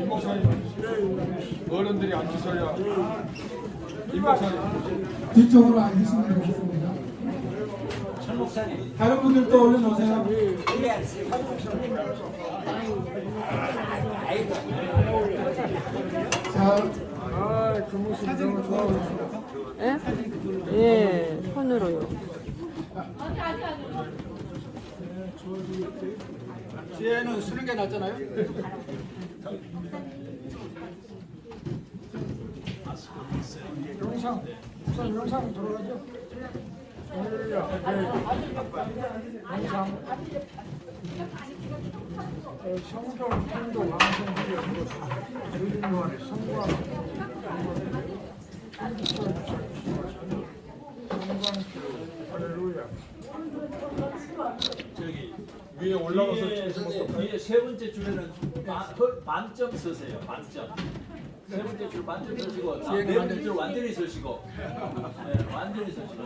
목사님 어른들이 앉으셔야 이 목사님 뒤쪽으로 앉으시면 되겠습니다. 다른 분들도 얼른 오세요. 자, 아그 모습 너무 좋아요. 예? 예, 손으로요. 뒤에는 쓰는 게 낫잖아요. 영상, 우선 영상 들어가죠. 할렐루야. 영상. 성경 통도 완성되는 것을 주님만의 성광. 할렐루야. 저기 위에 올라가서 위에 세 번째 줄에는 만점 쓰세요. 만점. 세 번째 줄 만점 쓰시고 네 번째 줄 완전히 쓰시고 네, 완전히 쓰시고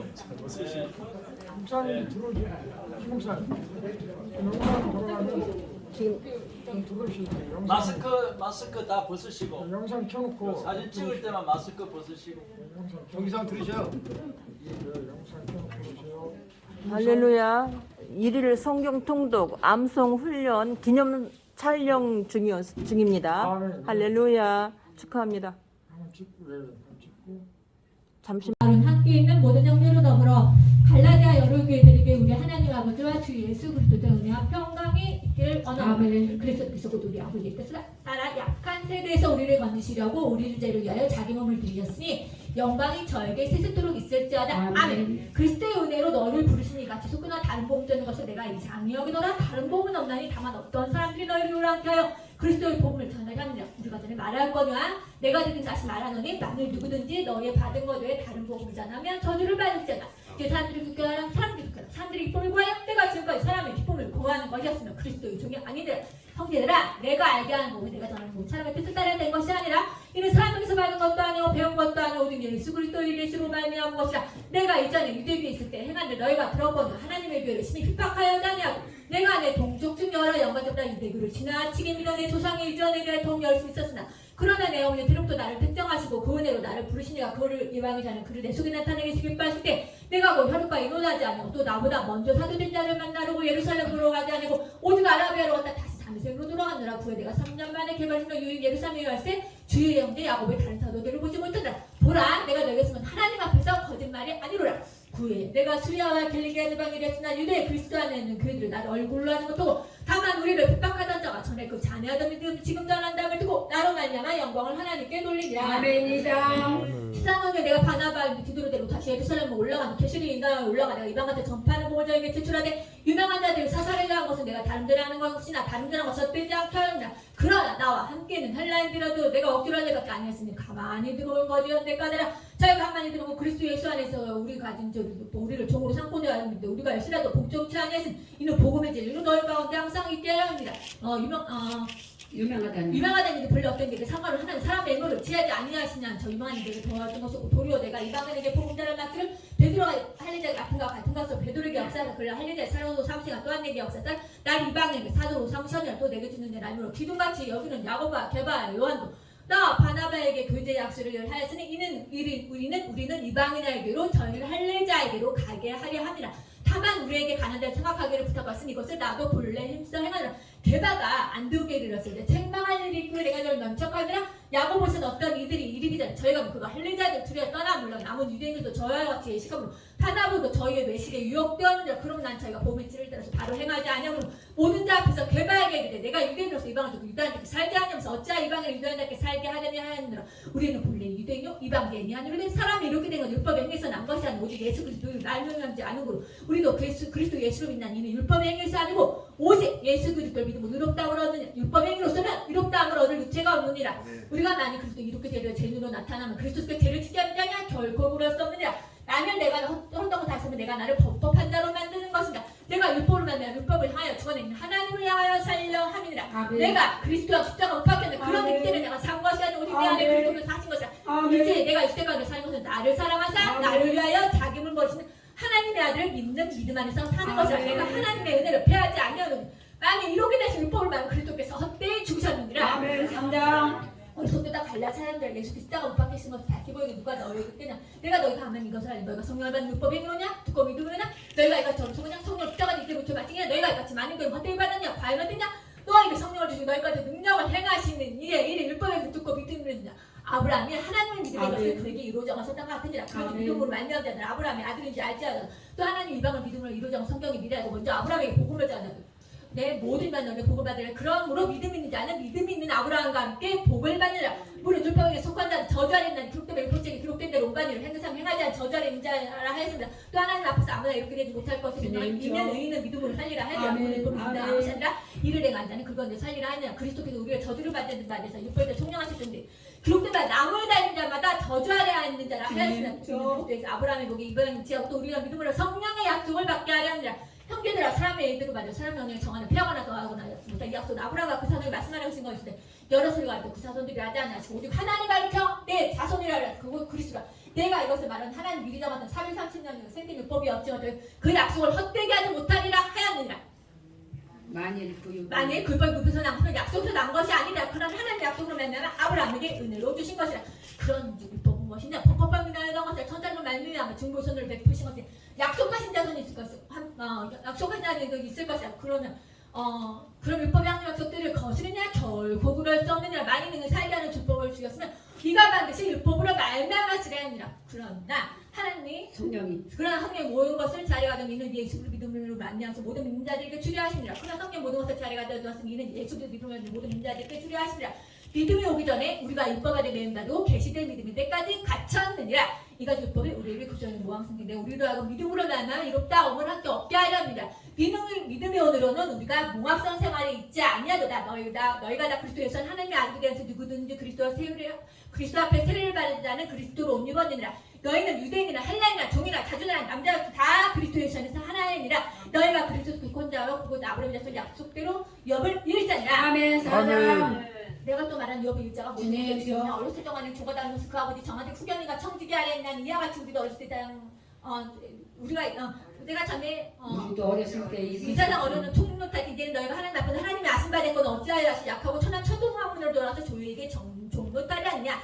목사님 들어오죠. 목사님. 영상 돌아가면 지금 좀 들어오시죠. 영상. 마스크 다 벗으시고 영상 켜놓고 사진 찍을 때만 마스크 벗으시고 영상 들으셔요. 영상 켜놓고 보세요. 할렐루야. 1일 성경 통독 암송 훈련 기념 촬영 중입니다. 아멘. 할렐루야. 축하합니다. 한번 찍고 한번 찍고. 잠시 함께 있는 모든 형제로 더불어 갈라디아 여러 교회들에게 우리 하나님 아버지와 주 예수 그리스도의 은혜와 평강이 있기를 원하오니 그리스도께서 곧 우리 아버지의 뜻을 따라 약한 세대에서 우리를 건지시려고 우리 주제를 위하여 자기 몸을 드리셨으니 영광이 저에게 세세토록 있을지어다. 아멘. 그리스도의 은혜로 너를 부르시니 같이 속구나 다른 복음 되는 것을 내가 이상히 여기노라. 다른 복음은 없나니 다만 어떤 사람들이 너희를 오랑케 하여 그리스도의 복음을 전하게 하느냐. 우리가 전에 말할거니와 내가 지금 다시 말하노니 만일 누구든지 너희의 받은 것 외에 다른 복음을 전하면 저주를 받을지어다. 이제 사람들이 기뻐하라. 사람들이 기뻐하라. 사람들이 기쁨을 구하여 내가 지금까지 사람의 기쁨을 구하는 것이었으며 그리스도의 종이 아니더라. 형제들아, 내가 알게 하는 복음이 내가 전하는 복음 사람의 뜻을 따라야 된 것이 아니라 이는 사람에게서 받은 것도 아니고 배운 것도 아니고 오직 예수 그리스도의 이르심으로 말미암은 것이라. 내가 이전에 유대교에 있을 때 행한 일 너희가 들어보니 하나님의 교회를 심히 핍박하여지 아니하고 내가 내 동족 중 여러 영광자보다 유대교를 지나치게 믿어 내 조상의 유전에 대해 동 열심히 있었으나 그러나 내 어머니 드럽도 나를 특정하시고 그 은혜로 나를 부르시니가 그를 이방의 자는 그를 내 속에 나타내기 기뻐하실 때 내가 곧 혈육과 인혼하지 아니고 또 나보다 먼저 사도된 자를 만나려고 예루살렘으로 가지 아니고 오직 아라비아로 갔다 다시 다메섹으로 돌아가느라 후에 내가 3년 만에 개발신로 유익 예루살렘에 갈새 주의 형제 야곱의 다른 사도들을 보지 못한다. 보라, 내가 너에게 쓰면 하나님 앞에서 거짓말이 아니로라. 9회 내가 수리아와 길리기아 지방에 있으나 유대 그리스도 안에 있는 교회들을 나를 얼굴로 하는 것도 다만 우리를 핍박하던 자가 전에 그 자네하던 믿음 지금 전한다음을 두고 나로 말미암아 영광을 하나님께 돌리니라. 아멘이다. 13년에 내가 바나바와 디도로대로 다시 예루살렘으로 올라가는 게시리 인도에 올라가 내가 이방한테 전파하는 복을 저에게 제출하되 유명한 자들이 사사를 한 것은 내가 다른 데를 하는 것이나 다른 데는 것을 빼지 않게 하였느냐. 그러나 나와 함께는 헬라인들이라도 내가 억지로 할 일밖에 아니었으니 가만히 들어온 거지였는데 까다라 저희가 가만히 들어오고 그리스도 예수 안에서 우리 가진 우리를 종으로 삼고 되어 하는데 우리가 열심히라도 복종치 아니했으니 이는 복음의 진리로 너희 가운데 항상 있게 하려 합니다. 유명하다는 일이 별로 없던 게 상관을 하는 사람의 의무를 지하지 아니하시냐. 저 유명한 일들을 도와준 것이고 도리어 내가 이방인에게 복음자를 맡기를 베드로가 할례자 같은 것으로 베드로에게 역사하사 그를 할례자의 사도로 삼시가 또한 내게 역사하사 날 이방인에게 사도로 삼시하냐 또 내게 주는 내 날로 기둥같이 여기는 야고보와 게바와 요한도 나와 바나바에게 교제 약속을 하였으니 우리는 이방인에게로 저희를 할례자에게로 가게 하려 함이라. 다만 우리에게 가는 데를 생각하기를 부탁받으니 이것을 나도 본래 힘써 행하느라. 게다가 안디옥에 이르렀을 때 책망할 일이 있고 내가 저를 면책하느라 야고보서는 어떤 이들이 이르기 전에 저희가 그가 할례자들 둘이 떠나 물론 남은 유대인들도 저희와 같이 예식함으로 바나바도 저희의 외식에 유혹되었느니라. 그럼 난 저희가 복음의 진리를 따라서 바로 행하지 아니하므로 모든 자 앞에서 게바에게 이르되 내가 유대인으로서 이방을 두고 유다인답게 살게 하냐면서 어찌하 이방을 유다인답게 살게 하느냐 하였느라. 우리는 본래 유대인요 이방인이 아니라 사람이 이렇게 된 건 율법에 행해서 난 것이 아니고 오직 예수 그리스도를 말명하지 않은 거로 우리도 그리스도 예수로 믿는 이는 율법에 행해서 아니고 오직 예수 그리스도를 믿으면 의롭다함을 얻느냐. 율법의 행위로서는 의롭다함을 얻을 육체가 없느니라. 우리가 만일 그리스도 이렇게 되려 제 눈으로 나타나면 그리스도께 죄를 지게 하느냐 결코 그럴 수 없느니라. 나면 내가 헛되고 다스면 내가 나를 법법한 자로 만드는 것이다. 내가 율법을 만나면 율법을 하여 주어낸 하나님을 향하여 살려 함이니라. 아멘. 내가 그리스도와 십자가 못 박혔는데 그런 이때는 내가 산 것이 아니고 우리 내 안에 그리스도를 사신 것이다. 이제 내가 이때까지 사는 것은 나를 사랑하사 나를 위하여 자기 몸을 버리시는 하나님의 아들을 믿는 믿음 안에서 사는 것이라. 내가 하나님의 은혜를 패하지 아니하노니 만일 이렇게 되신 율법을 말하면 그리스도께서 헛되이 죽으셨느니라. 아멘. 3장 갈라 사람들 예수 그리스도가 못 박히신 것을 밝히 보이게 누가 너희에게 그때냐 내가 너희가 하면 이것을 알리 너희가 성령을 받는 율법에 이르느냐 듣고 믿으느냐 너희가 이같이 저를 그냥 성령을 붙잡아 이때부터 마치냐 너희가 이같이 많은 걸 헛되이 받았냐 과연 어땠냐 너희에게 성령을 주시고 너희까지 능력을 행하시는 이래 율법에서 듣고 믿으느냐 아브라함이 하나님을 믿음의 것을 그에게 이루어져 왔었던 것 같으니라 그런 믿음으로 말미암지 않는 아브라함의 아들인지 알지 않아 또 하나님 이방을 믿음으로 이루어져 성경이 미래하고 먼저 아브라함에게 복음을 전하고 내 모든 만 너를 복을 받으라 그러므로 믿음 있는 자는 믿음 있는 아브라함과 함께 복을 받느라 무릇 율법에게 속한 자는 저주하는 날 기록된 표책에 기록된 대로 온갖 일을 행사상 행하지 않은 저주하는 자라 하였습니다 또 하나님 앞에서 아무나 이렇게 되지 못할 것을 이는 의인은 믿음으로 살리라 하지 않고 율법을 믿는 것이 아니라 이를 행한 자는 그건 살리라 하느냐 그리스도께서 우리가 저주를 받는 바 돼서 율법에 총령하셨던데 기록된 바 나무에 달린 자마다 저주하려 하는 자라 하였으나 그리스도께서 아브라함의 복이 이번 지하고 또 우리가 믿음으로 성령의 약속을 받게 하려 하느라 형제들아 사람의 예대로 받아 사람 명령에 정하는 폐하거나 더하거나 하였습니다. 이 약속은 아브라함과 그 사람이 말씀하려 하신 것인데 여러 소리가 있고 그 자손들이 하지 않으시고 오직 하나님 가르쳐 내 자손이라 하라 그거 그리스도라 내가 이것을 말한 하나님 미리 정하던 430년 생긴 율법이 없지만 그 약속을 헛되게 하지 못하리라 하였느니라 만일 율법이 굽혀서 남은 약속도 난 것이 아니라 그런 하나님의 약속으로 말미암아 아브라함에게 은혜로 주신 것이라 그런 율법은 무엇이냐 법법방미나의 것을 천사로 말미암아 중보선을 베푸신 것이 약속하신 자손이 있을 것이고 약속하신 자손이 있을 것이라 그러면 그럼 율법의 하나님 약속들을 거스르냐 결코 그럴 수 없느니라 만일 능히 살게 하는 율법을 주셨으면 이가 반드시 율법으로 말미암았으려 하니라 그러나 하나님 성령이 그러나 성령 모든 것을 자리가 된 이는 예수를 믿음으로 말미암아서 모든 믿는 자들에게 주려하시니라 그러나 성령 모든 것을 자리가 되었으면 이는 예수를 믿음으로 모든 믿는 자들에게 주려하시니라 믿음이 오기 전에 우리가 율법 안에 매인다도 계시될 믿음일 때까지 갇혔느니라 이가 율법이 우리에게 구조하는 모함성인데 우리로 하고 믿음으로 말미암아 이롭다 엄을 함께 얻게 하려 합니다 믿음의 오늘로는 우리가 몽합성 생활에 있지 아니하도다 너희가 다 그리스도 예수는 하나님의 아들이 되어서 누구든지 그리스도 앞에 세례를 받은 자는 그리스도로 옷 입었느니라 너희는 유대인이나 헬라인이나 종이나 자주나 남자나 다 그리스도 예수 안에서 하나이니라 너희가 그리스도 비콘자로 그곳 아브라함의 자손 약속대로 엽을 일자니라 아멘 사랑 내가 또 말한 엽의 일자가 네, 무슨 어렸을 동안에 죽어다니면서 그 아버지 정한테 후견이가 청지기 하려 난 이와 같이 우리도 어렸을 때 우리가 내가 전에 우리도 어렸을 때 이 세상 어려는 총론탈 이제는 너희가 하나님 앞에서 하나님의 아심받은 건 어찌하여 다시 약하고 천한 천둥학문으로 돌아서 조유에게 종노탈이 아니냐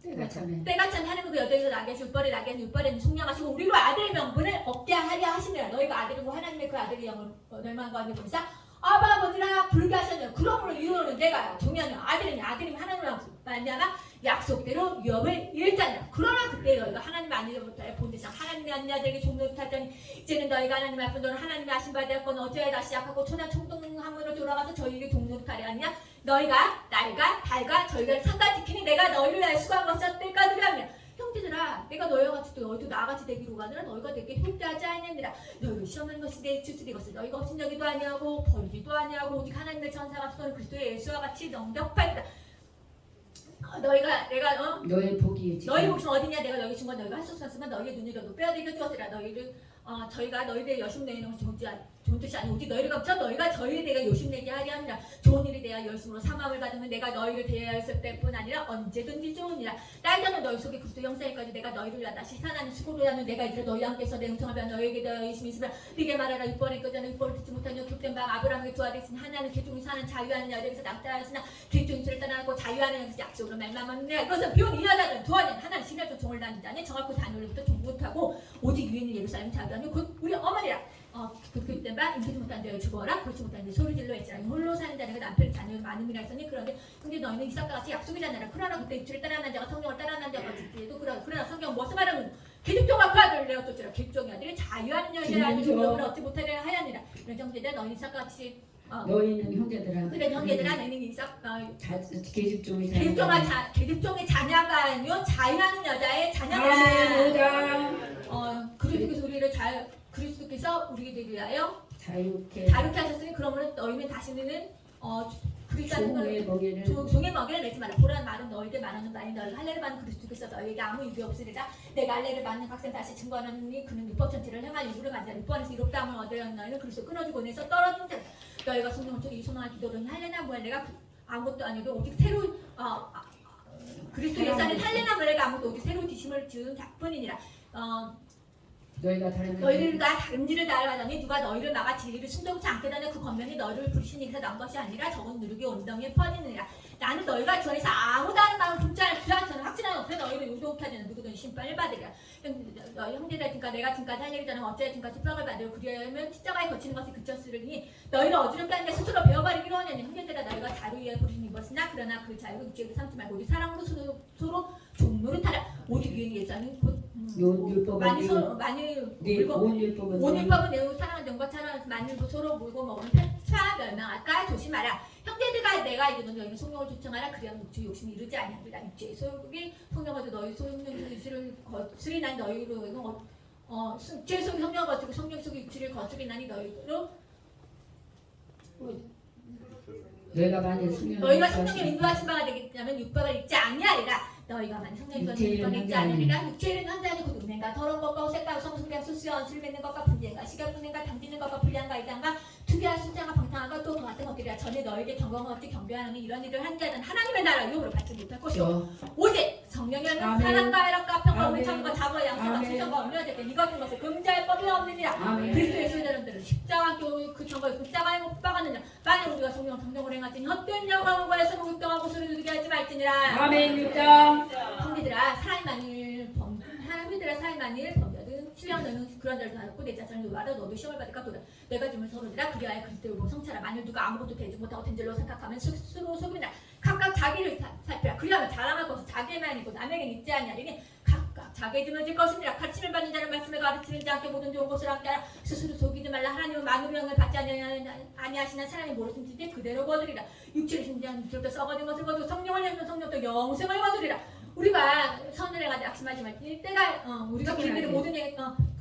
때가 참에 때가 참 하나님 그 여덟에서 나게 율법에 나게 율법에 숙량하시고 우리로 아들의 명분을 얻게 하려 하시느라 너희가 아들이고 하나님의 그 아들의 영을 얼마나 하는 것이사 아바 아버지라 부르게 하셨느냐 그러므로 이루는 내가 종이하냐 아들이면 하나님으로 말미암아 약속대로 율법을 일자니라 그러나 그때 너희가 하나님 아니로부터 본대상 하나님의 아들에게 종노릇하더니 이제는 너희가 하나님 앞에 너는 하나님의 아심 받았건 어찌하여 다시 약하고 천한 총동함으로 돌아가서 저희에게 종노릇하려 하느냐 너희가 날과 달과 저희가 상관지키니 내가 너희를 위하여 수고한 것을 때까지 하며 형제들아 내가 너희와 같이 또 너희도 나같이 되기로 가느라 너희가 되게 획대하지 아니하니라 너희를 시험하는 것이 내 주스리 것을 너희가 업신여기도 아니하고 버리지도 아니하고 오직 하나님의 천사가 수도는 그리스도의 예수와 같이 영접하리라 내가 너의 복이 너희 목숨 어디냐 내가 너희 준건 너희가 할 수 없었으면 너희의 눈이라도 빼앗겨 주었으라 너희를 저희가 너희들 여심내는 것이 좋은 뜻이 아니고 오직 너희를 감춰 너희가 저희에 대해 요심내게 하려 합니다. 좋은 일에 대하여 열심으로 사망을 받으면 내가 너희를 대하였을 때뿐 아니라 언제든지 좋으니라. 딸자는 너희 속에 그리스도 형상일까지 내가 너희를 위하여 다시 산하는 수고를 하는 내가 이제 너희 함께서 내 음성하며 너희에게 대하여 열심히 있으면 네게 말하라 율법을 읽거자는 율법을 듣지 못하며 기록된 바 아브라함의 두 아들이 있으니 하나는 개종이 사는 자유하는 여자에서 낙자하였으나 개종이 죄를 떠나고 자유하는 여자에서 약속으로 말미암았느니라. 이것은 비온 이 여자는 두 아들은 하나는 신뢰적 종을 다니는 자니 정확히 다니엘로부터 종 못하고 오직 유인은 예루살렘 자유하며 곧 우리 어머니라 그때 바 인기지 못한 자여 죽어라 그렇지 못한 자 소리질러 했지라 홀로 사는 자네가 남편이 자녀를 많음이라 했으니 그런데 근데 너희는 이삭과 같이 약속이잖아라 그러나 그때 입주를 따라하는 자가 성령을 따라하는 자가 듣기에도 그러나 성경 무엇을 말하면 계집종과 그 아들을 내어 쫓으라 계집종의 아들이 자유하는 여자를 아니 율법을 얻지 못하려 하였느니라 이런 형제들아 너희 이삭과 같이 너희는 형제들아 그래 형제들아 너희는 이삭 계집종의 계집종의 자녀가 아니요 자유하는 여자의 자녀라 그리스도께서 우리를 그리스도께서 우리를 위하여 자유케 하셨으니 그러므로 너희는 다시는 종의 먹이를 내지 마라. 보라는 말은 너희들 말하는 말이 너희 할례를 받는 그리스도께서 너희에게 아무 유익이 없으리라. 내가 할례를 받는 각생 다시 증거하느니 그는 율법 전체를 행할 일부를 가지라. 율법 안에서 이롭다함을 얻으려는 너희는 그리스도 끊어지고 내서 떨어진 자. 너희가 성령을 통해 이 소망을 기도로는 할례나 무할례가 아무것도 아니고 오직 새로 그리스도 예수 안에 할례나 무할례가 아무것도 오직 새로 지심을 지은 자뿐이니라. 너희가 다른 너희가 다른 일을 다하더니 누가 너희를 막아 진리를 순종치 않게 되는 그 권면이 너희를 부르신 이에서 난 것이 아니라 적은 누르기 온덩이에 퍼지느니라. 나는 너희가 전에서 아무 다른 마음을 품지 않을 줄 저는 확신하는 없어 너희를 요동케 하는 누구든 심판을 받으리라. 너희 형제들 지금까지 내가 지금까지 할 일이잖아. 어째 지금까지 핍박을 받으려 그리하면 십자가에 거치는 것이 그쳤으니 너희를 어지럽게 하는 데 스스로 배워버리기로 하냐니 형제들아 너희가 자유 위에 부르신 것이나 그러나 그 자유를 육체로 삼지 말고 우리 사랑으로 서로 종노릇하라. 오직 위에 예자는 곧 율법은 많이 서로 많이 물고 온 율법은 온 율법은 내우 사랑하는 점과 차라리 만일도 서로 물고 먹으면 차 멸망할까 조심하라. 형제들과 내가 이르는 너희는 성령을 조청하라. 그리하면 육주 욕심이 이르지 아니하리라. 육주의 소욕이 성령을 너희 소욕의 육주를 거스리 난 너희로 육주의 소욕이 성령을 거스리고 성령 속의 육주를 거스리 나니 너희로 너희가 만일 너희가 성령의 인도하신 바가 되겠다면 육박을 잊지 아니하리라. 너희가 만일 성령의 인도를 잊지 아니하리라. 육체는 현재하는 곧 음행과 더러운 것과 색과 성승과 수수와 언술 맺는 것과 분쟁과 시각 분행과 당기는 것과 불량과 이단과 투기와 순장과 방탕과 또 그 같은 것들이라. 전에 너희에게 경건과 없이 경배하는 이런 일을 한 자는 하나님의 나라 유업으로 받지 못할 것이요 오직 성령이 하는 아멘. 사랑과 애락과 평과 아멘. 우리참과 자부와 양심과 아멘. 충성과 엄려될 때 이것은 것을 금지할 법이 없느니라. 아멘. 그리스도의 소유자들은 십자가 그 정거에 십자가에 못 박았느냐. 만일 우리가 성령을 행하지니 헛된 영광을 구하여서 목욕당하고 소리 두게 하지 말지니라. 아멘 6장 형제들아 사이 만일 범죄든 신령 너는 그런 자를 다했고 내 자신을 노하라. 너도 시험을 받을까 보다. 내가 주면 서로니라. 그리하여 그리스도를 보고 성찰하. 만일 누가 아무것도 되지 못하고 된 줄로 생각하면 스스로 속이나 각각 자기를 살피라. 그리하면 자랑할 것은 자기에만 아니고 남에게 있지 아니하리니 각각 자기의 짐을 것이니라. 가르침을 받는 자는 말씀에 가르치지 않게 모든 좋은 것을 함께 하라. 스스로 속이지 말라. 하나님은 만물의 영을 받지 아니하시는 사람이 모르신지 그대로 거두리라. 육체를 신지한 육체로 썩어진 것을 거두고 성령을 내면 성령도 영생을 거두리라. 우리가 선을 행하지 낙심하지 말지 때가 우리가 개인들의 모든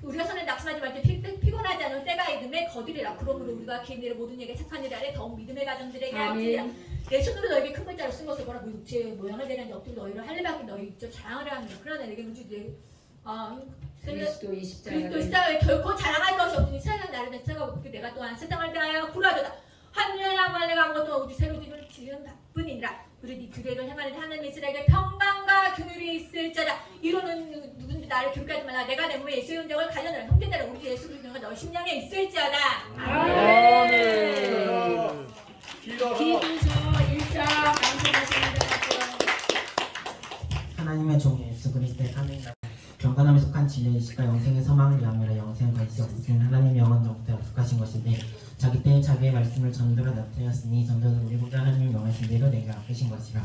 우리가 선을 낙심하지 말지 피곤하지 않은 때가 이름에 거두리라. 그러므로 우리가 개인들의 모든 얘기 착한 일을 하되 더욱 믿음의 가정들에게 할지니라. 내 손으로 너에게 큰 글자로 쓴 것을 보라. 그 육체의 모양을 내는 엎드려 너희를 할례받기 너희 육체 자랑을 합니다. 그러나 내게 문주되 그리스도의 십자가를 그리스도 십자가에 결코 자랑할 것이 없으니 세상 나를 내가 내가 또한 세상을 대하여 구라도다. 환멸하고 할례가 아무것도 오직 새로 지은 뿐이니라. 우리 규례를 행하는 하나님 이스라엘에게 평강과 긍휼이 있을지어다. 이로는 누군지 나를 기록하지 말라. 내가 내 몸에 예수의 흔적을 가져노라. 형제들아 우리 예수 그리스도가 너희 심령에 있을지어다. 아멘 기도서 1장 하나님의 종 예수 그리스도의 삼위일체 경건함에 속한 진리의 시가 영생의 소망을 위함이라. 영생은 관시 없으신 하나님의 영원 정부터 약속하신 것이니 자기 때에 자기의 말씀을 전도로 나타냈으니 전도는 우리보다 하나님이 명하신 대로 내게 아끼신 것이라.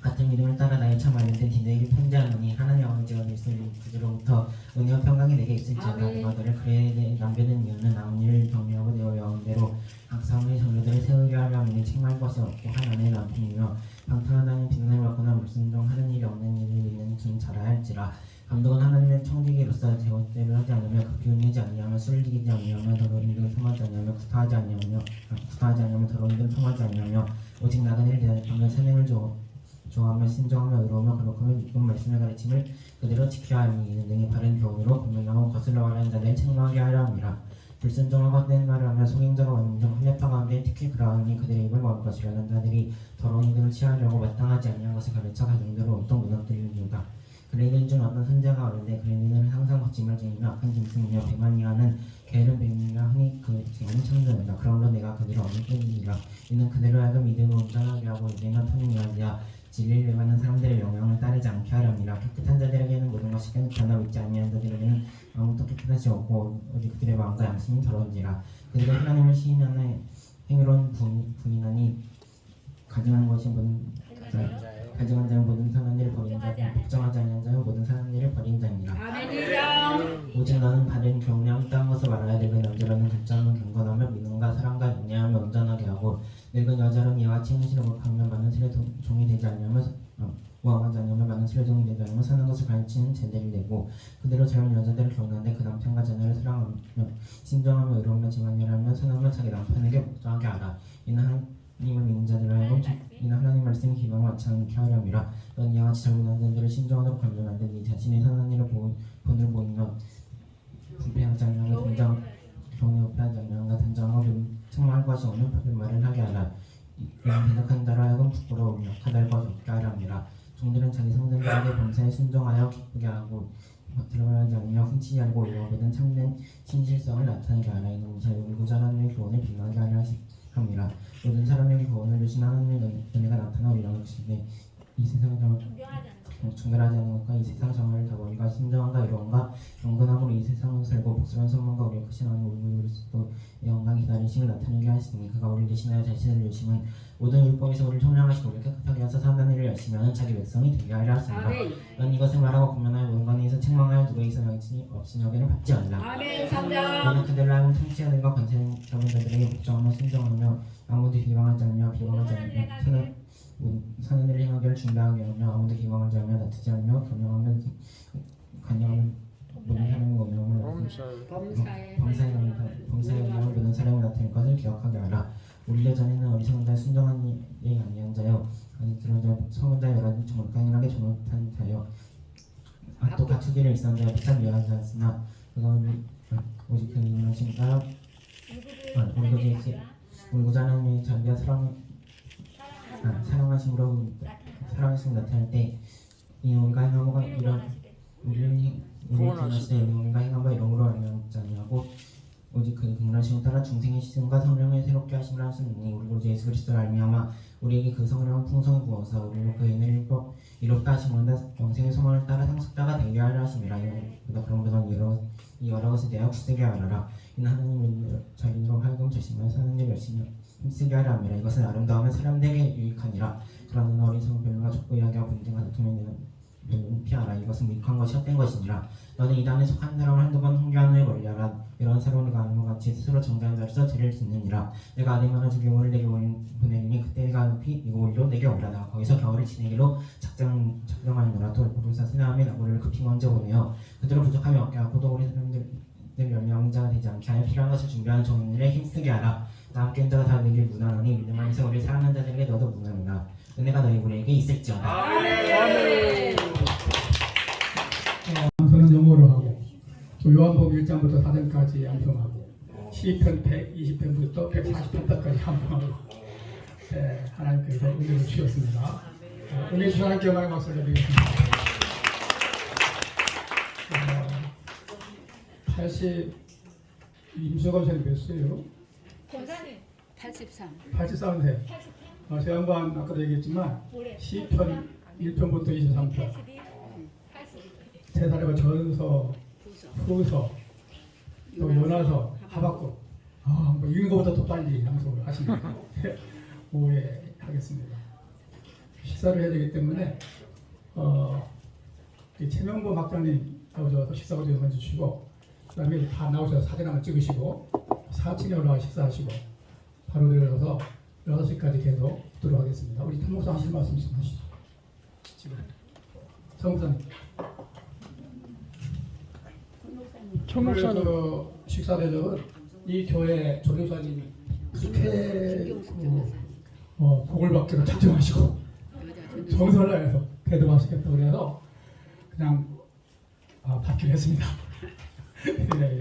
같은 믿음을 따라 나의 참 아는데 디도에게 편지하노니 하나님 아버지가 예수를 그들로부터 은혜와 평강이 내게 있을지어다. 내가 너를 그에 남겨둔 이유는 아무 일을 경외하고 내어 영대로 악사의 전도들을 세우려 하려 함이니 책망할 것이 없고 한 아내의 남편이며 방탕한 하나님 비난을 받거나 불순종하는 일이 없는 일을 있는 중 잘해야 할지라. 감독은 하나님의 청지기로서 제멋대로 하지 않으며 급히 운이지 아니하며 술을 지기지 아니하며 더러운 일을 통하지 아니하며 구타하지 아니하며 더러운 일을 통하지 아니하며 오직 나간 일을 대하며 선행을 좋아하며 신정하며 의로우며 거룩하며 믿음 말씀의 가르침을 그대로 지켜야 하니 이는 등의 바른 교훈으로 분명하고 거슬러 말하는 자들을 책망하게 하려 함이라. 불순종하고 헛된 말을 하며 속임자로 완전 흘려파 가운데 특히 그러하니 그들의 입을 먹을 것이라는 자들이 더러운 이들을 취하려고 마땅하지 아니한 것을 가르쳐 가정대로 온통 무너뜨리는 이유다. 그레이는 중 어떤 선자가 오는데 그레이는 항상 거짓말 중이며 악한 짐승이며 배만이하는 게으른 뱀이라 흔히 그 죄는 창조한다. 그러므로 내가 그들을 얻어뜨리리라. 이는 그대로 하여금 믿음을 온전하게 하고 이제는 터닝하리라. 진리를 외하는 사람들의 영향을 따르지 않게 하렵니다. 깨끗한 자들에게는 모든 것이 깨끗하나 믿지 아니한 자들에게는 아무것도 깨끗하지 없고 오직 그들의 마음과 양심이 더러운지라. 그들의 하나님을 시인하는 행위로는 부인하니 가증한 것이 가증한 자는 모든 선한 일을 버린 자고 복종하지 아니한 자는 모든 선한 일을 버린 자니라. 아멘 오직 너는 바른 교훈에 따른 것을 말하야 되고 남자로는 결정은 경건하며 믿음과 사랑과 인내하며 온전하게 하고 늙은 여자로는 이와 같이 행실하고 강면 많은 틀에 종이 되지 않으며 우왕하지 않으며 많은 틀에 종이 되지 않으며 사는 것을 가르치는 제대를 내고 그대로 젊은 여자들을 교훈하는데 그 남편과 자녀를 사랑하며 신정하며 의로우며 지만이라며 선하며 자기 남편에게 복종하게 하라. 이는 하나님을 믿는 자들을 하여금 이는 하나님 말씀이 기방을 맞지 않게 하렴이라. 넌 이와 같이 젊은 남자들을 신정하도록 권면하되 네 자신의 선한 일을 본을 보이며 불패하지 않으며 당장 교훈에 오패하지 않으며 단정하고 책망할 것이 없는 바른 말을 하게 하라. 이는 배척한 자로 하여금 부끄러우며 약하달 것이 없게 하렴이라. 종들은 자기 성전들에게 범사에 순종하여 기쁘게 하고 들어가지 않으며 훔치지 않고 오히려 모든 참된 신실성을 나타내게 하라. 이는 우리의 울고자 하나님의 구원을 빛나게 하려 함이라. 모든 사람에게 구원을 주신 하나님의 은혜가 나타나 우리라 것이니 이 세상 정결하지 않은 것과 이 세상 정의를 다버리가 신정함과 이로움과 경건함으로 이 세상을 살고 복스러운 선망과 우리의 크신 하나님 우리 그리스도의 영광 기다리심을 나타내게 하시니 그가 우리를 대신하여 자신을 주심은 모든 율법에서 우리를 청량하시고 우리를 깨끗하게 하사 사는 일을 열심히 하는 자기 백성이 되게 하려 하시니라. 아멘. 넌 이것을 말하고 공면하여 모든 관계에서 책망하여 누구에게서 양심이 없인 여기는 받지 않으라. 아멘. 3장. 너는 그들을 하는 통치자들과 권세 잡은 자들에게 복종하며 순종하며 아무도 비방하지 않으며 비방하지 않으며 선한 일을 행하기를 준비하게 하며 아무도 기망하지 않으며 다투지 않으며 간영하며 모든 사람의 원명을 범사에 원명을 모든 사람을 나타낼 것을 기억하게 하라. 우리의 전에는 어리석은 자 순정한 일에 아니한 자여 아니 들은 자 성은 자 여러 정확하게 존엄한 자여 또 갖추기를 일삼은 자여 비참 미워하지 않으나 그가 오직 그 인하심 따라 울고자 하나님의 자기가 사랑하심으로 나타날 때 이 우리가 행함과 이런 우리를 구원하시되 우리가 행함과 이름으로 알미하지 아니하고 오직 그 긍휼하심을 따라 중생의 시즌과 성령의 새롭게 하심을 하시느니 우리 구주 예수 그리스도를 알미하마 우리에게 그 성령을 풍성히 부어서 우리로 그 은혜를 이롭다 하심으로 영생의 소망을 따라 상속자가 되게 하려 하심이라. 그러므로 이 여러 것에 대하여 굳세게 하라. 이는 하나님은 자기로 하여금 조심하여 사는 일 열심히 힘쓰게 하려 함이라. 이것은 아름다우면 사람들에게 유익하니라. 그러나 어리석은 변론과 족보 이야기와 분쟁과 다툼에는 피하라. 이것은 무익한 것이 헛된 것이니라. 너는 이 단에 속한 사람을 한두 번 훈계한 후에 멀리하라. 이러한 사람을 내가 아는 것 같이 스스로 정죄한 자로서 죄를 짓느니라. 내가 아들만한 주 교훈을 내게 보내니 그때 내가 높이 이고리로 내게 오라. 내가 거기서 겨울을 지내기로 작정하였노라. 또 부르사 스나함에 나무를 급히 먼저 보내어 그들을 부족함이 없게 하고 또 우리 사람들 멸망자가 되지 않게 하여 필요한 것을 준비하는 종일에 힘쓰게 하라. 나 함께 한 자가 다 내게 무난하니 믿음 안에서 우리를 사랑하는 자들에게 너도 무난하라. 은혜가 너희 우리에게 있을지어다. 아멘. 저는 영어로 하고 또 요한복음 1장부터 4장까지 암송하고 시편 120편부터 140편까지 암송하고 하나님께서 은혜를 주셨습니다. 은혜 주신 하나님께 영광의 박수를 드리겠습니다. 80 임수검 선생님 몇 세요? 권사님 83. 83세. 제 양반 아까도 얘기했지만 시편 1편부터 23편 세 사례가 전서, 후서, 또 연화서, 하박국 뭐 읽는 것보다 더 빨리 양속을 하십니다. 오해 하겠습니다. 식사를 해야 되기 때문에 최명보 박장님 나오셔서 식사가 좀 먼저 주시고 그 다음에 다 나오셔서 사진 한번 찍으시고 4층에 올라가 식사하시고 바로 내려가서 6시까지 계속 있도록 하겠습니다. 우리 탐목사 하실 말씀 좀 하시죠. 지금 성목사님. 총목사님. 그 식사 대접은 이 교회 조교사님이 그렇게 복을 받기로 작정하시고 정성을 다해서 대접하시겠다고 그래서 그냥 받기로 했습니다. 네.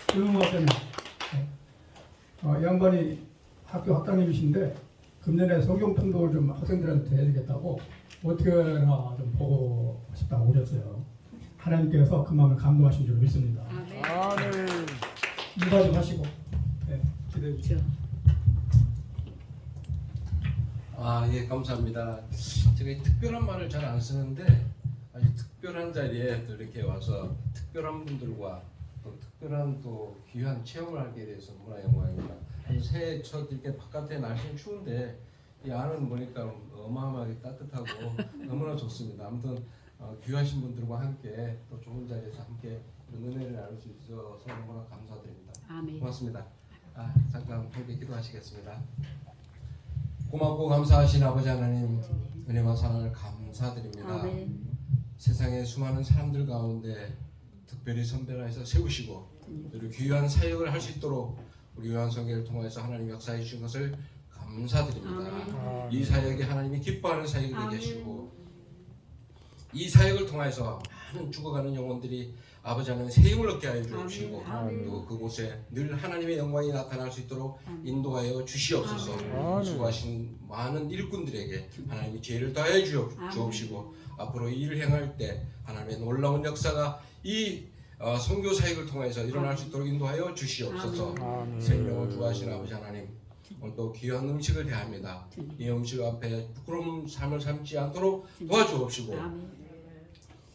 조용하셨네. 양반이 학교 학장님이신데 금년에 성경 통독을 좀 학생들한테 해주겠다고 어떻게 하나 좀 보고 싶다고 오셨어요. 하나님께서 그 마음을 감동하신 줄 믿습니다. 아멘. 인사 좀 하시고 기대해 주세요. 예, 감사합니다. 제가 이 특별한 말을 잘 안 쓰는데 아주 특별한 자리에 또 이렇게 와서 특별한 분들과 또 특별한 또 귀한 체험을 하게 돼서 너무나 영광입니다. 새해 첫 이렇게 바깥에 날씨는 추운데 이 안은 보니까 어마어마하게 따뜻하고 너무나 좋습니다. 아무튼 귀하신 분들과 함께 또 좋은 자리에서 함께 이런 은혜를 나눌 수 있어서 너무나 감사드립니다. 아멘. 고맙습니다. 잠깐 함께 기도하시겠습니다. 고맙고 감사하신 아버지 하나님, 은혜와 사랑을 감사드립니다. 아멘. 세상의 수많은 사람들 가운데 특별히 선별해서 세우시고 그리고 귀한 사역을 할 수 있도록 우리 요한성경을 통해서 하나님 역사해 주신 것을 감사드립니다. 이 사역이 하나님이 기뻐하는 사역이 되게 하시고 이 사역을 통해서 많은 죽어가는 영혼들이 아버지 하나님 새 힘을 얻게 하여 주옵시고 아멘. 또 그곳에 늘 하나님의 영광이 나타날 수 있도록 인도하여 주시옵소서. 아멘. 수고하신 많은 일꾼들에게 하나님이 지혜를 더하여 주옵시고 앞으로 이 일을 행할 때 하나님의 놀라운 역사가 이 선교 사역을 통해서 일어날 수 있도록 인도하여 주시옵소서. 아멘. 생명을 주하신 아버지 하나님, 오늘 또 귀한 음식을 대합니다. 이 음식 앞에 부끄러운 삶을 삼지 않도록 도와주옵시고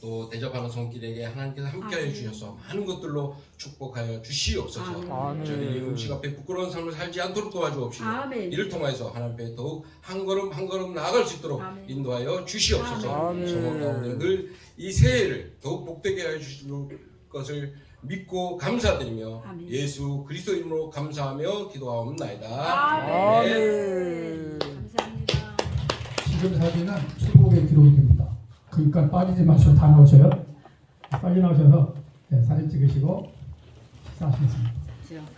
또 대접하는 손길에게 하나님께서 함께하여 주셔서 많은 것들로 축복하여 주시옵소서. 아멘. 저희 이 음식 앞에 부끄러운 삶을 살지 않도록 도와주옵시고 아멘. 이를 통해서 하나님 앞에 더욱 한 걸음 한 걸음 나아갈 수 있도록 아멘. 인도하여 주시옵소서. 아멘. 성원 가운데 늘 이 새해를 더욱 복되게 하여 주실 것을 믿고 감사드리며 아멘. 예수 그리스도 이름으로 감사하며 기도하옵나이다. 아멘. 감사합니다. 지금 사진은 출국의 기록이 됩니다. 그러니까 빠지지 마시고 다 나오셔요. 빨리 나오셔서 사진 찍으시고 식사하시겠습니다. 그렇죠.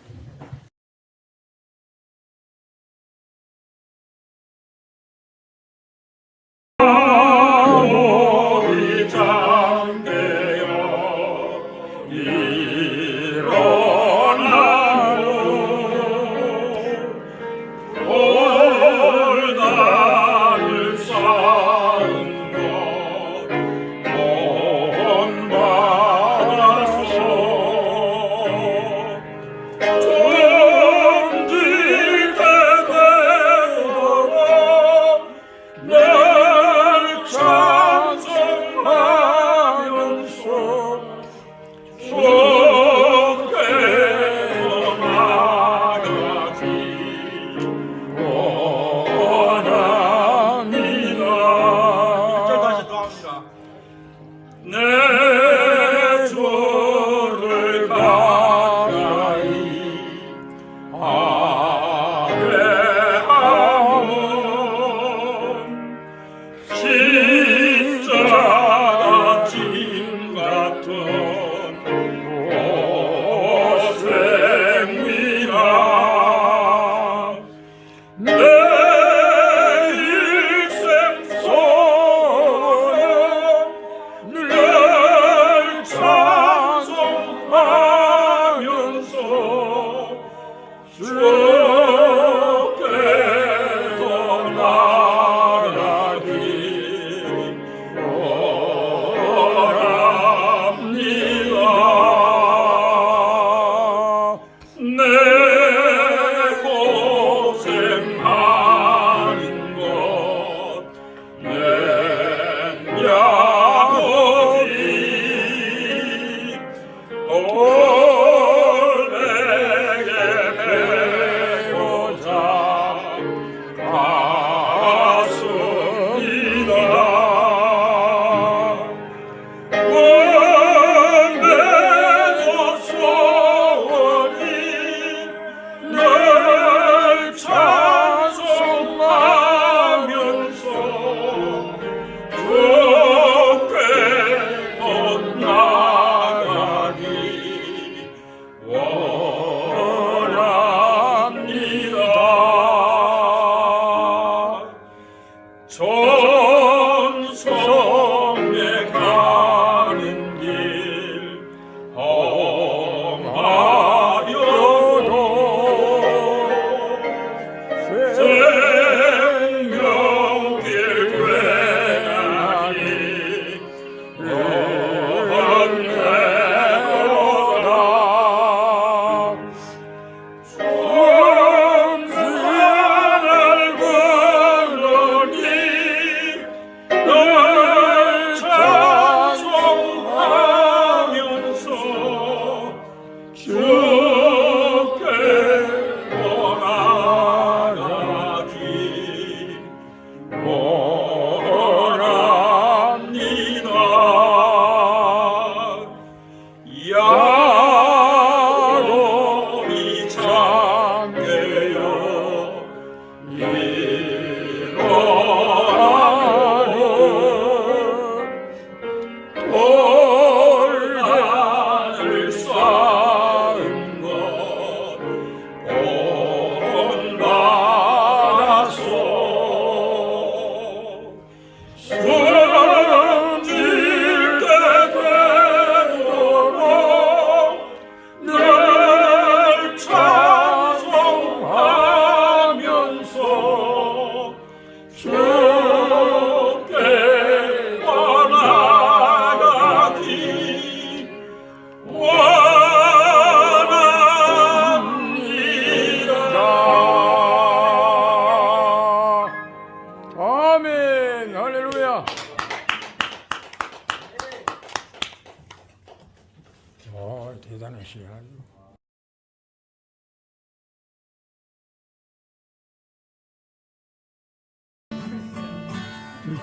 시간.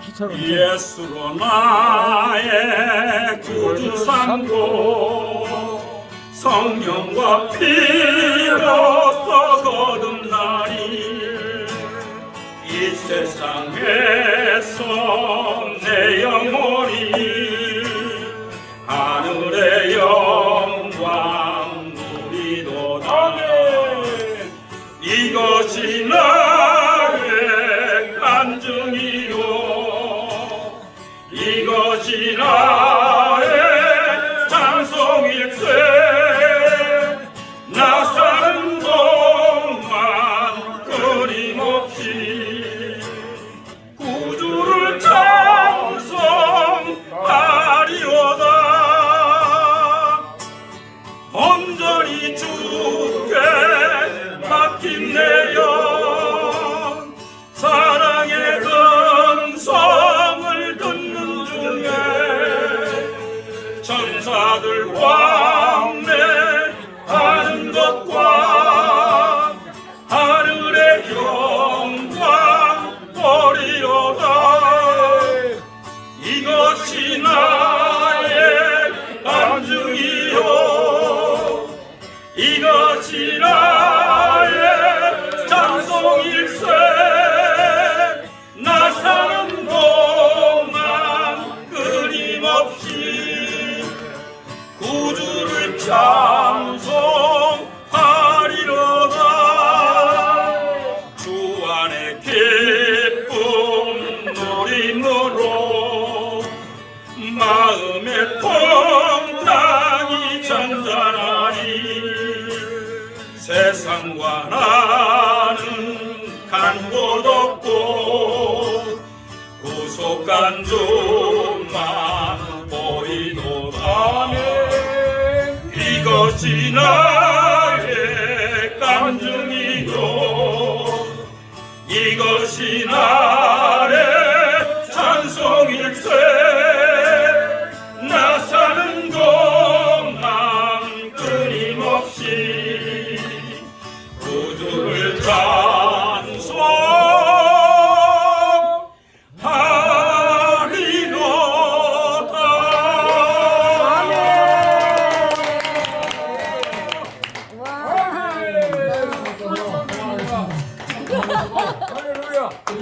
기차로 예수로 나의 구주 삼고 성령과 피로써 거듭나니 이 세상에서 내 영혼이 하늘의 영광 누리도다. 이것이 나의 간증이요 이것이 나의 찬송일세. 나 사는 동안 끊임없이 구주를 찬송하리로다. 온전히 주께 맡긴 내 영 사랑의 음성을 듣는 중에 천사들 왕래하는 것과 하늘의 영광 보리로다. 이것이 나의 간증이요 이것이 나의 찬송일세. 나 사는 동안 끊임없이 구주를 찬송하리로다. 주 안에 기쁨 누림으로 마음의 통장이 잔잔하니 세상과 나는 간 곳 없고 구속한 주만 보이도다. 이것이 나의 간증이요 이것이 나의 찬송일세. 나 사는 동안 끊임없이 구주를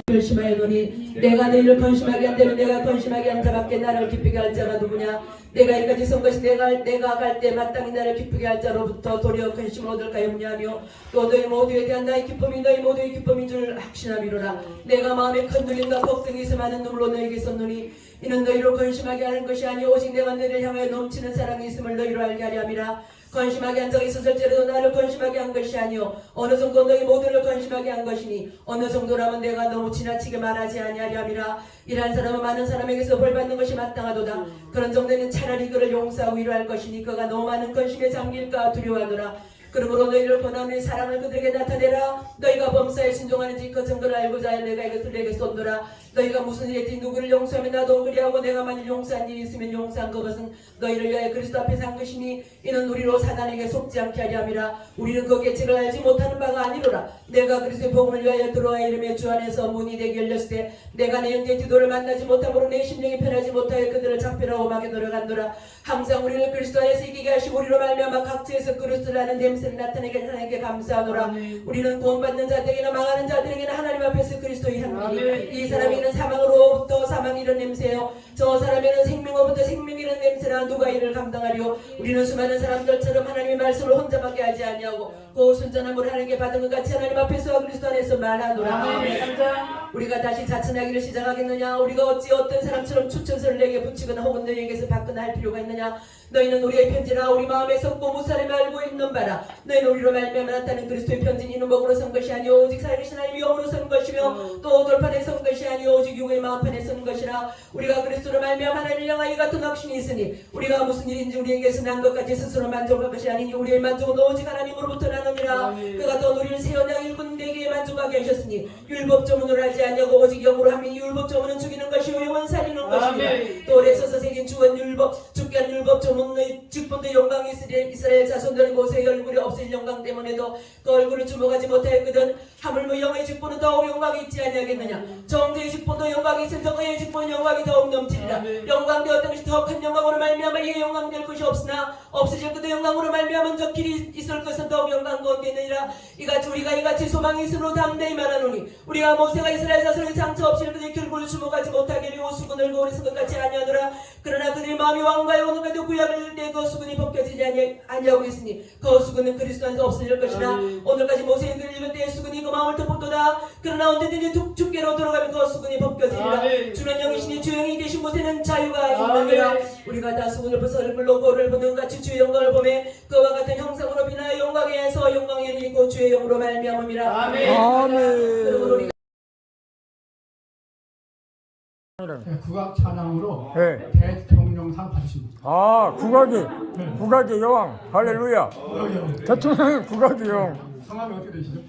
결심하였노니 내가 너희를 건심하게 한 대로 내가 건심하게 한 자밖에 나를 기쁘게 할 자가 누구냐. 내가 이까지 선 것이 내가 갈 때 마땅히 나를 기쁘게 할 자로부터 도리어 근심을 얻을까 염려하며 또 너희 모두에 대한 나의 기쁨이 너희 모두의 기쁨인 줄 확신함이로라. 내가 마음에 큰 눌림과 걱정이 있어 많은 눈물로 너희에게 썼노니 이는 너희로 건심하게 하는 것이 아니오 오직 내가 너희를 향하여 넘치는 사랑이 있음을 너희로 알게 하려 함이라. 건심하게 한 적이 있었을지라도 나를 건심하게 한 것이 아니오 어느 정도 너희 모두를 건심하게 한 것이니 어느 정도라면 내가 너무 지나치게 말하지 아니하려 함이라. 이러한 사람은 많은 사람에게서 벌받는 것이 마땅하도다. 그런 정도는 차라리 그를 용서하고 위로할 것이니 그가 너무 많은 건심에 잠길까 두려워하노라. 그러므로 너희를 권하는 사랑을 그들에게 나타내라. 너희가 범사에 순종하는지 그 증거를 알고자 하여 내가 이것을 내게 쏜노라. 너희가 무슨 일이든지 누구를 용서하면 나도 그리하고 내가 만일 용서한 일이 있으면 용서한 그것은 너희를 위하여 그리스도 앞에 산 것이니 이는 우리로 사단에게 속지 않게 하려 함이라. 우리는 그 계책을 알지 못하는 바가 아니로라. 내가 그리스도의 복음을 위하여 들어와 이름에 주 안에서 문이 되게 열렸을 때 내가 내 형제 디도를 만나지 못함으로 내 심령이 편하지 못하여 그들을 작별하고 막에 돌아간노라. 항상 우리를 그리스도 안에서 이기게 하시고 우리로 말미암아 각지에서 그리스도를 아는 냄새를 나타내게 하나님께 감사하노라. 우리는 구원받는 자들에게나 망하는 자들에게나 하나님 앞에서 그리스도의 향기니 이 사람에게는 사망으로부터 사망이 이런 냄새요 저 사람에게는 생명으로부터 생명이 이런 냄새라. 누가 이를 감당하리요. 우리는 수많은 사람들처럼 하나님의 말씀을 혼자밖에 하지 아니하고 그 순전함으로 하나님께 받은 것 같이 하나님 앞에서 그리스도 안에서 말하노라. 우리가 다시 자천하기를 시작하겠느냐. 우리가 어찌 어떤 사람처럼 추천서를 내게 붙이거나 혹은 너희에게서 받거나 할 필요가 있느냐. 너희는 우리의 편지라 우리 마음에 썩고 무사람이 알고 있는 바라. 너희는 우리로 말미암아 나타난 그리스도의 편지는 이는 먹으로 선 것이 아니오 오직 살아계신 하나님의 영으로 선 것이며 또 돌판에 선 것이 아니오 오직 육의 마음판에 선 것이라. 우리가 그리스도로 말미암아 하나님을 향하여 같은 확신이 있으니 우리가 무슨 일인지 우리에게서 난 것 같이 스스로 만족할 것이 아니니 우리의 만족은 오직 하나님으로부터 나느니라. 그가 또 우리를 새 언약 일꾼 되게 만족하게 하셨으니 율법 조문으로 하지 아니하고 오직 영으로 하면 율법 조문은 죽이는 것이요 영은 살리는 것이니라. 또 오래 서서 이긴 주원 율법 죽게 한 율법 조문의 직분도 영광이 있으리 이스라엘 자손들은 모세의 얼굴이 없을 영광 때문에도 그 얼굴을 주목하지 못하였거든 하물며 영의 직분은 더욱 영광이 있지 아니하겠느냐 정죄의 직분도 영광이 있으며 그의 직분은 영광이 더욱 넘치리라 영광되었던 것이 더 큰 영광으로 말미암아 이에 영광될 것이 없으나 없으실 그도 영광으로 말미암아 저 길이 있을 것은 더욱 영광 가운데 있느니라 이같이 우리가 이같이 소망이 있으므로 담대히 말하노니 우리가 모세가 이스라엘 자손의 상처 없이 그들의 결국을 주목하지 못하게 하리고 수군을 고리쓴 것 같이 아니하노라 그러나 그들의 마음이 왕과의 오늘까지 구약을 내고 수군이 벗겨지지 아니하고 있으니 그 수군은 그리스도 안에서 없어질 것이나 오늘까지 모세의 글 읽을 때의 수군이 그 마음을 덮었도다 그러나 언제든지 죽게로 돌아가면 그 수군이 벗겨지리라 주는 영이시니 주 영이 계신 곳에는 자유가 있느니라 우리가 다 수군을 벗어 얼굴로 고를 보는 같이 주의 영광을 보매 그와 같은 형상으로 비나여 영광에서 영광에 이르고 주의 영으로 말미암음이라 아멘. 국악 찬양으로 네. 대통령상 받으십니다. 아, 국악의 여왕. 할렐루야. 대통령 국악의 여왕. 성함이 어떻게 되시죠?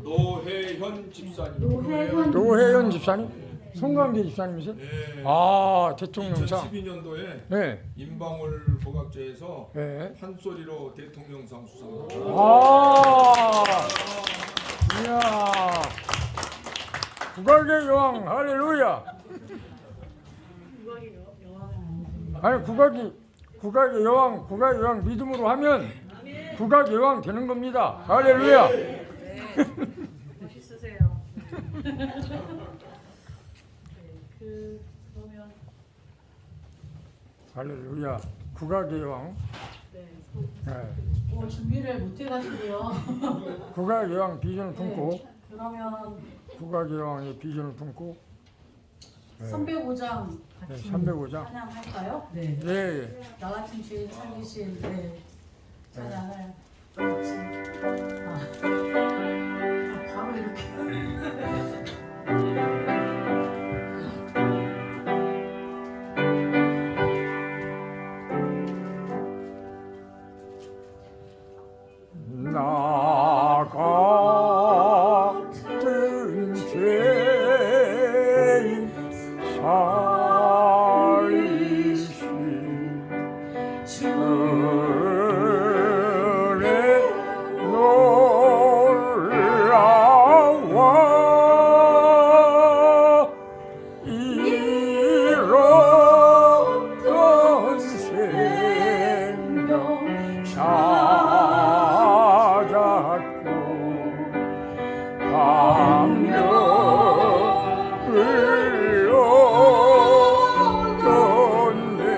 노혜현 집사님. 노혜연 집사님? 송강기 집사님이세요? 네. 아, 대통령상. 2012년도에 네. 임방울 국악제에서 네. 판소리로 대통령상 수상. 아, 이야. 국악의 여왕. 할렐루야. 아니, 국악의 여왕 믿음으로 하면 국악의 여왕 되는 겁니다. 할렐루야. 멋있으세요. 그러면 할렐루야. 국악의 여왕. 네. 준비를 못 해가지고요. 국악의 여왕 비전을 품고 그러면 국악의 여왕의 비전을 품고 305장 네, 같이 305장. 찬양할까요? 네. 예. 나 같은 주인 살리신 찬양을 같이 바로 이렇게 나 같은 죄인 살리신 주의 놀라워 이뤘던 생명 찾았고 감격을 얻었네.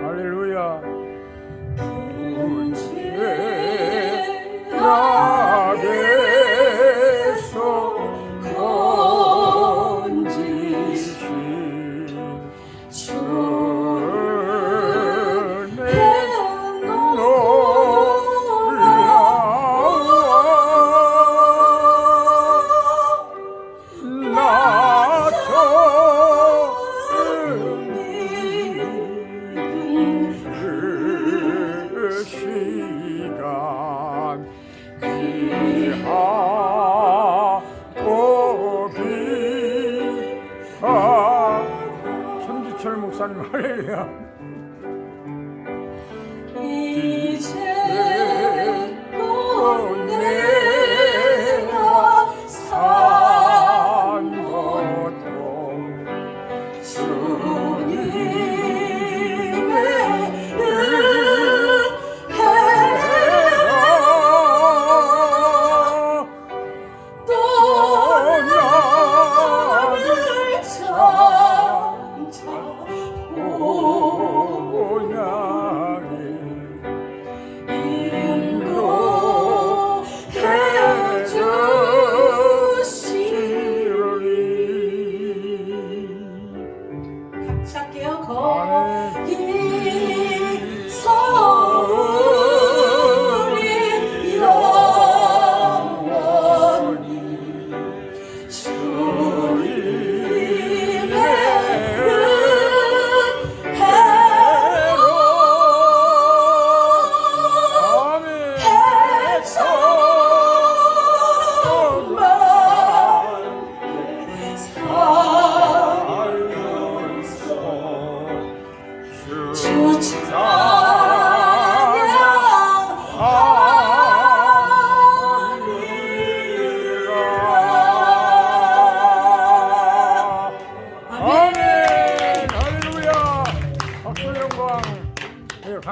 할렐루야. 죄악에서 건지신 주의 천지철 목사님 할렐루야. 이제껏 내가 산 것도 주님의 은혜라 또 나를 찾아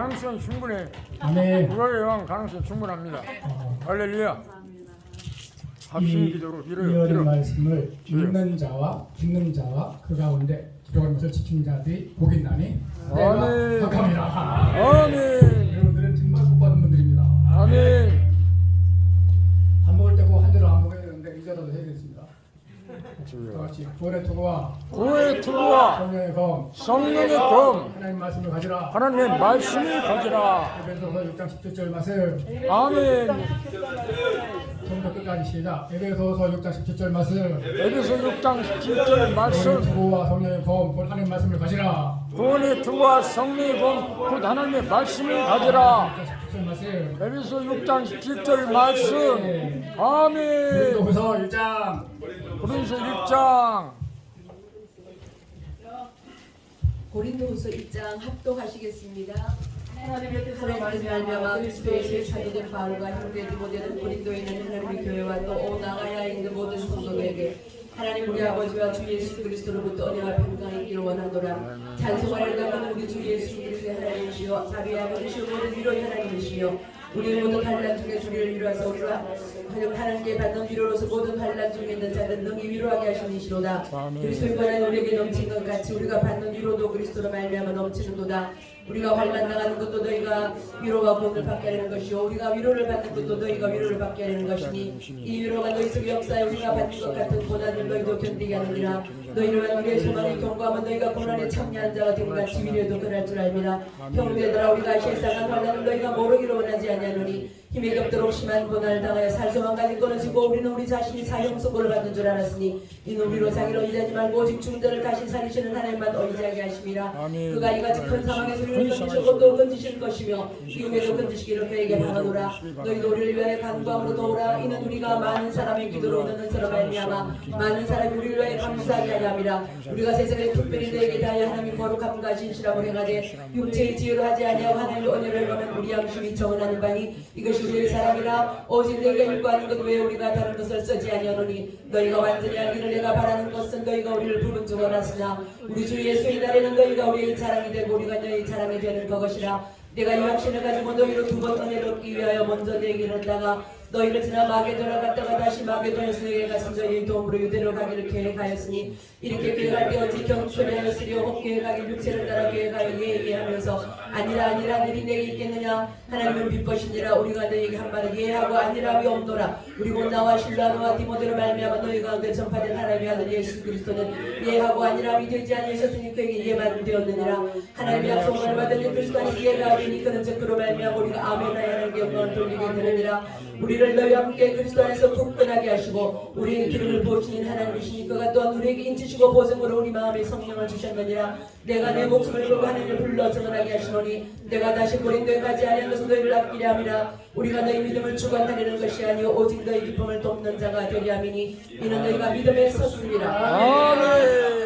가능성 충분해. 아멘. 그거에 대한 가능성 충분합니다. 할렐루야. 이 합심 기도로 빌어요. 이어진 빌어. 말씀을 읽는 자와 듣는 자와 그 가운데 기록한 것을 지키는 자들이 복이 나니 내가 아멘. 박합니다. 아멘. 여러분들은 정말 복 받은 분들입니다. 아멘. 밥 먹을 때 꼭 한 대로 안 먹어야 되는데 이자라도 해야겠습니다. 다 주여. 같이 구원의 투구와 구의 투구와 성령의 검 성령의 검 하나님 말씀을 가지라. 하나님의 말씀을 가지라. 에베소서 6장 17절 말씀 아멘. 처음부터 끝까지 시작. 에베소서 6장 17절 말씀 에베소 6장 17절 구원의 말씀. 투구와 성령의 검 곧 하나님 말씀을 가지라. 구원의 투구와 성령의 검 곧 하나님의 말씀을 가지라. 17절 말씀 에베소 6장 17절 말씀. 아멘. 고린도후서 1장 고린도서 1장. 고린도후서 1장 합독하시겠습니다. 하나님의 뜻으로 말미암아 그리스도의 사도된 바울과 형제 디모데는 고린도에 있는 하나님의 교회와 또 나가야 있는 모든 성도들에게 하나님 우리 아버지와 주 예수 그리스도로부터 은혜와 평강이 있기를 원하노라. 찬송하려는 분은 우리 주 예수 그리스도의 하나님이시여 자비의 아버지시여 모든 위로의 하나님이시여 우리 모든 환난 중에 우리를 위로하사 우리가 하나님께 받는 위로로서 모든 환난 중에 있는 자들 능히 위로하게 하시니시로다. 그리스도의 관한 우리에게 넘친 것 같이 우리가 받는 위로도 그리스도로 말미암아 넘치는도다. 우리가 환난 나가는 것도 너희가 위로와 구원을 받게 하는 것이요 우리가 위로를 받는 것도 너희가 위로를 받게 하는 것이니 이 위로가 너희 속에 역사에 우리가 받는 것 같은 고난을 너희도 견디게 하느니라. 너희를 위한 우리의 소망이 경고하면 너희가 고난에 참여한 자가 된 같이 위로에도 그럴 줄 알미라. 형제들아 우리가 실상한 환난을 너희가 모르기를 원하지 아니하노니 힘이 겹도록 심한 고난을 당하여 살소만 가진 끊어지고 우리는 우리 자신이 사형 선고를 받는 줄 알았으니 이는 우리로 자기를 의지하지 말고 오직 죽은 자를 다시 살리시는 하나님만 의지하게 하심이라. 그가 이같이 큰 사망에서 우리를 건지시고 또 건지실 것이며 기움에도 건지시기를 그에게 바라노라. 너희도 우리를 위하여 간구함으로 도우라. 이는 우리가 많은 사람의 기도로 얻는 은혜로 말미암아 많은 사람이 우리를 위하여 감사하게 하ям이라. 우리가 세상에 특별히 너에게 대하여 하나님의 거룩함과 진실함을 행하되 육체의 지혜로 하지 아니하고 하나님의 은혜를 행하면 우리 양심이 정언하는 바니 이것이 우리의 사람이라. 오직 너희가 일구하는 것 외에 우리가 다른 것을 쓰지 아니하노니 너희가 완전히 알기를 내가 바라는 것은 너희가 우리를 부른 줄 알았으나 우리 주 예수의 날에는 너희가 우리의 자랑이 되고 우리가 너희 자랑이 되는 것이라. 내가 이 확신을 가지고 너희로 두 번 은혜를 얻기 위하여 먼저 너희에게 했다가 너희를 지나 마게도나 갔다가 다시 마게도냐에서 너희에게 갔으니 너희의 도움으로 유대로 가기를 계획하였으니 이렇게 계획할 때 어찌 경초하였으려 혹 계획하기 육체를 따라 계획하여 예하면서 아니라 너희 내게 있겠느냐. 하나님은 빛보시니라. 우리가 너희에게 한 말은 예하고 아니라함이 없노라. 그리고 나와 실라노와 디모데로 말미암아 너희 가운데 전파된 하나님의 아들 예수 그리스도는 예하고 아니라함이 되지 아니하셨으니 그에게 예만 되었느니라. 하나님의 약속을 받은 그리스도 안에 예가 아니니 그는 즉 그로 말미암아 우리가 아멘하여 하나님께 영광을 돌리게 되느니라. 우리를 너희와 함께 그리스도 안에서 굳건하게 하시고 우리의 기름을 부으시는 하나님이시니 그가 또한 우리에게 인치시고 보증으로 우리 마음에 성령을 주셨느니라. 내가 내 목숨을 걸고 하나님을 불러 증언하게 하시노니 내가 다시 고린도에 가지 아니한 것은 너희를 아끼려 함이라. 우리가 너희 믿음을 주관하려는 것이 아니요 오직 너희 기쁨을 돕는 자가 되려 함이니 이는 너희가 믿음에 섰습니다. 아멘.